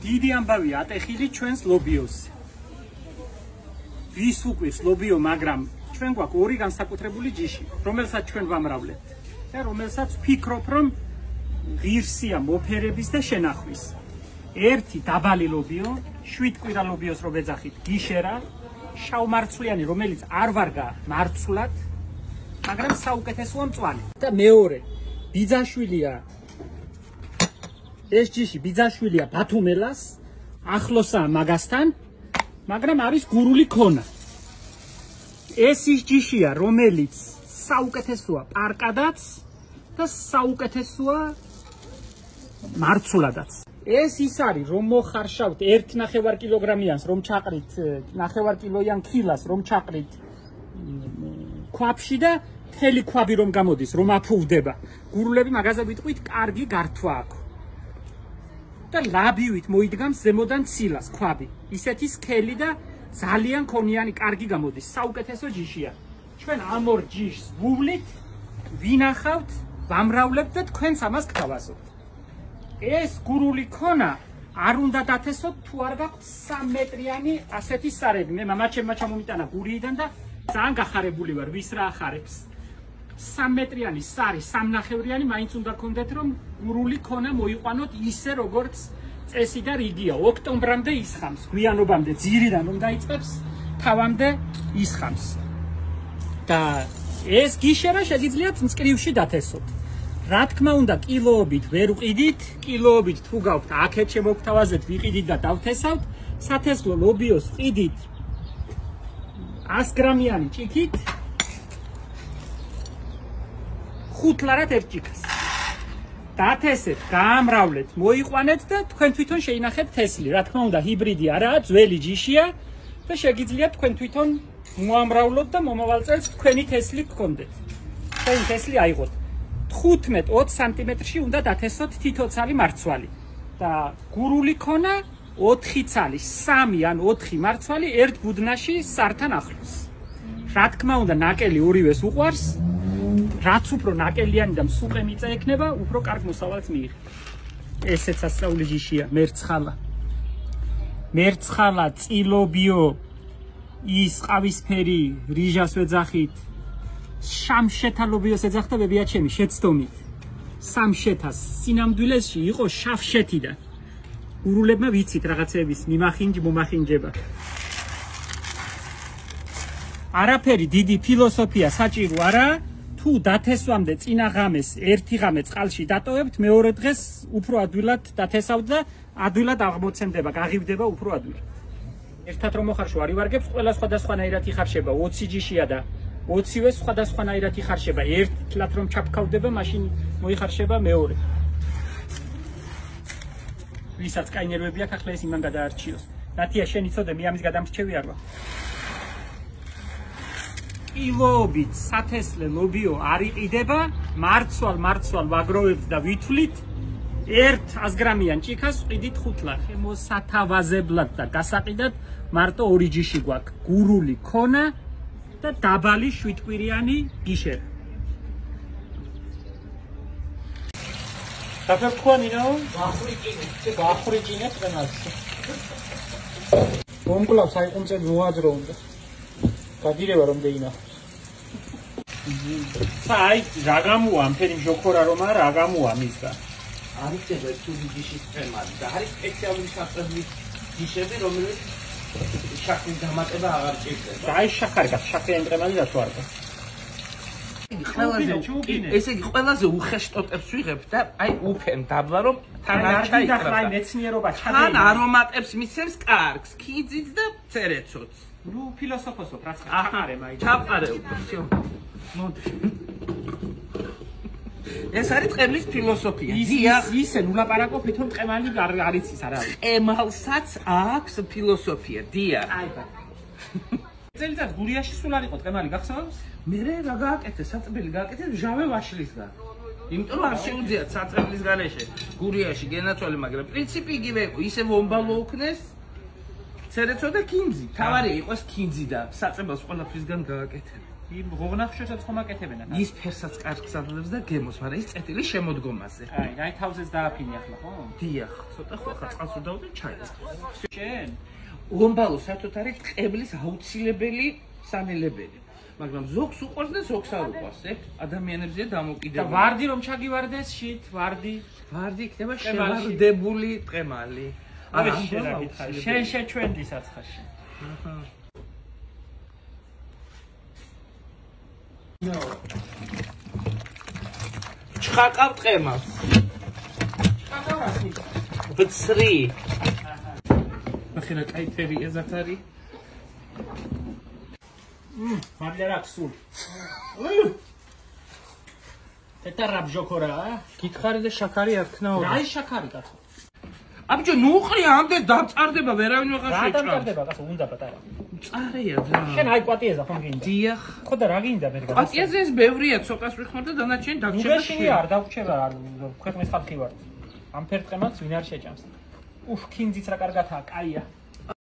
დიდი ამბავია ატეხილი ჩვენს ლობიოს. ვის უკვირს ლობიო, მაგრამ ჩვენ გვაქვს ორი განსაკუთრებული ჯიში, რომელსაც ჩვენ ვამრავლებთ და რომელსაც ვფიქრობ, რომ ღირსია მოფერების და შენახვის. ერთი დაბალი ლობიო, 7 კვირა ლობიოს რო ვეძახით, გიშერა, შავმარცვლიანი, რომელიც არ ვარგა მარცვლად, მაგრამ საუკეთესოა მწვანე. და მეორე, ბიძაშვილია. ეს ჯიში ბიძაშვილია ბათუმელას, ახლოსაა მაგასთან, მაგრამ არის გურული ქონა. ეს ის ჯიშია, რომელიც საუკეთესოა პარკადაც და საუკეთესოა მარცვლადაც. ეს ის არის, რომ მოხარშავთ 1.5 კილოგრამიანს, რომ ჩაყრით 1.5 კილოიან ქილას, რომ ჩაყრით ქვაბში და მთელი ქვაბი რომ გამოდის, რომ აფუვდება. გურულები მაგაზე ვიტყვით, კარგი გართვა აქვს. და ლაბივით მოიდგამს ზემოდან ცილას ქვაბი. ისეთი სქელი და ძალიან ქონიანი, კარგი გამოდის. საუკეთესო ჯიშია. ჩვენ ამ ორ ჯიშს ვუვლით, ვინახავთ, ვამრავლებთ და თქვენს ამას გთავაზობთ. ეს გურული ქონა არ უნდა დათესოთ, თუ არ გაქვთ 3 მეტრიანი ასეთი სარები. მე მამაჩემმა ჩამომიტანა გურიიდან და ძალიან გახარებული ვარ, ვის რა ახარებს. 3 მეტრიანი სარი, 3.5-იანი მაინც უნდა გქონდეთ, რომ გურული ქონა მოიყვანოთ ისე, როგორც წესი და რიგია. ოქტომბრამდე ისხამს, გვიანობამდე ძირიდან რომ დაიწყებს, თავამდე ისხამს. და ეს გიშერა შეგიძლიათ მწკრივში დათესოთ. რა თქმა უნდა, კილოობით ვერ ვყიდით, კილოობით თუ გაქვთ, აქეთ შემოგთავაზეთ, ვიყიდით და დავთესავთ. სათესლო ლობიოს ყიდით 100 გრამიანი ჭიქით. 5 ლარად ერთ ჭიქას. დათესეთ, გაამრავლეთ, მოიყვანეთ და თქვენ თვითონ შეინახეთ თესლი. რა თქმა უნდა, ჰიბრიდი არაა, ძველი ჯიშია და შეგიძლიათ თქვენ თვითონ მოამრავლოთ და მომავალ წელს თქვენი თესლი გქონდეთ. თქვენი თესლი აიღოთ. 15-20 სანტიმეტრში უნდა დათესოთ თითო ცალი მარცვალი. და გურული ქონა 4 ცალი, 3 ან 4 მარცვალი ერთ ბუდნაში სართან ახლოს. რა თქმა უნდა, ნაკელი ორივეს უყვარს. რაც უფრო ნაკელიანი და მსუყე მიწა ექნება, უფრო კარგ მოსავალს მიიღებს. ესეც ასწაული ჯიშია, მერცხალა. მერცხალა, წილობიო, ის ყავისფერი, რიჟას ვეძახით, შამშეთა ლობიოს ეძახთა ბებიაჩემი, შეცდომით. სამშეთას სინამდვილეში იყო შავშეთიდან. გურულებმა ვიცით რაღაცების მომახინჯება. არაფერი დიდი ფილოსოფია საჭირო არა. თუ დათესვამდე წინა ღამეს ერთი ღამე წყალში დატოვებთ, მეორე დღეს უფრო ადვილად დათესავთ და ადვილად აღმოცენდება, გაღივდება უფრო ადვილად. ერთად რომ მოხარშო არ ივარგებს, ყველა სხვადასხვანაირად იხარშება, 20 ჯიშია და 20-ვე სხვადასხვანაირად იხარშება. ერთად რომ ჩაფქავდება, მაშინ მოიხარშება მეორე. ვისაც კაი ნერვები აქვს, ახლა ეს იმან გადაარჩიოს. ნათია, შენ იცოდე, მე ამის გადამრჩევი არ ვარ. კილოობით სათესლე ლობიო არ იყიდება, მარცვალ ვაგროვებთ და ვითვლით. 100 გრამიან ჭიქას ყიდით 5 ლარ. მოსათავაზებლად და გასაყიდად მარტო 2 ჯიში გვაქვს. გურული ქონა და დაბალი 7 კვირიანი გიშერა. დაფერქვანინო? გახრიჭინეთ ყენალში. მომკლავს აიყუნწე მოაძრო უნდა. გადირება რომ დაინახოს. საი რა გამოა ამ ფერი ჟოქორა რომ არა, რა გამოა მისგან. არის ეს თუდი ჯიშის ფერმარი და არის სპეციალური საფრთხე ჯიშები, რომელიც შაქრის დამატება აღარ ჭირდება. და აი შაქარგა, შაქრიანი ყემალი რატო არ გაქვს? ესე იგი ყველაზე უხეშ ტოტებს ვიღებ და აი უფენ დაბლა რომ თან არ ჩაიკრა. აი მეცნიერობა ჩადე. თან არომატებს მისცემს კარგს, ქიძით და წერეცოც. ნუ ფილოსოფოსო, რაც ჩაყარე მაინც. ჩაყარე უკვე, всё. მოდი. ეს არის ყემლის ფილოსოფია. ისე ნუ ლაპარაკობთ, რომ ყემალი არ იცის არა. ყემალსაც აქვს ფილოსოფია, დია. აი ბა. წელიწად გურიაში სულ არ იყო ყემალი, გახსოვს? მე რა გააკეთე, საწბილი გააკეთე ჟავე ვაშლისგან. იმიტომ არ შეუძლიათ საწბილის გარეშე გურიაში გენაცვალე, მაგრამ პრინციპი იგივე იყო, ისე ვომბალო უქნეს. წერეცო და კინძი. თავარი იყოს კინძი და საწებელს ყველაფრისგან გააკეთე. იმ ღონახშოსაც ხომ აკეთებენ ახლა. ის ფერსაც კარგს ადლებს და გემოს, მაგრამ ის წეტილი შემოდგომაზე. აი, რაითავზეც დააფინე ახლა, ხო? დიახ, ცოტა ხო ახლა წყალს უდავდი ჩაიც. შენ ომბალო საერთოდ არის ტყებლის აუცილებელი სანელებელი. მაგრამ ზოგს უყვარს და ზოგს არ უყვარს, ადამიანებზეა დამოკიდებული. და ვარდი რომ ჩაგივარდეს შით, ვარდი იქნება შევარდებული ტყემალი. არა, შენ შეჩვენდი საცხაში. ჩხაკავ ტყემალს. ჩხაკავას ნის. ბცრი. ახლა კაიფერი ეზახარი. მადლი რა ქსულ. თეთრ აბჟოქორა, გითხარი და შაქარი არ ქნაო. რა ის შაქარი კაცო? აბიჯო ნუყრი ამდენ დაწარდება ვერავინ ვეღარ რა შეჭრა. დამტარდება კაცო, უნდა პატარა. წარეა ძა. შენ აი კვატიეზა ხომ გინდა? დიახ. ხო და რა გინდა მე გასა? კვატიეზე ეს ბევრია, ცოტას ვიხმარ და დანარჩენი დაგჭირდა. უგეშინი არ დაგვრჩება არ ქვეყნის ხალხი ვარ. ამ ფერტყემაც ვინ არ შეჭამს. უх, ქინძიც რა კარგათაა, კაია.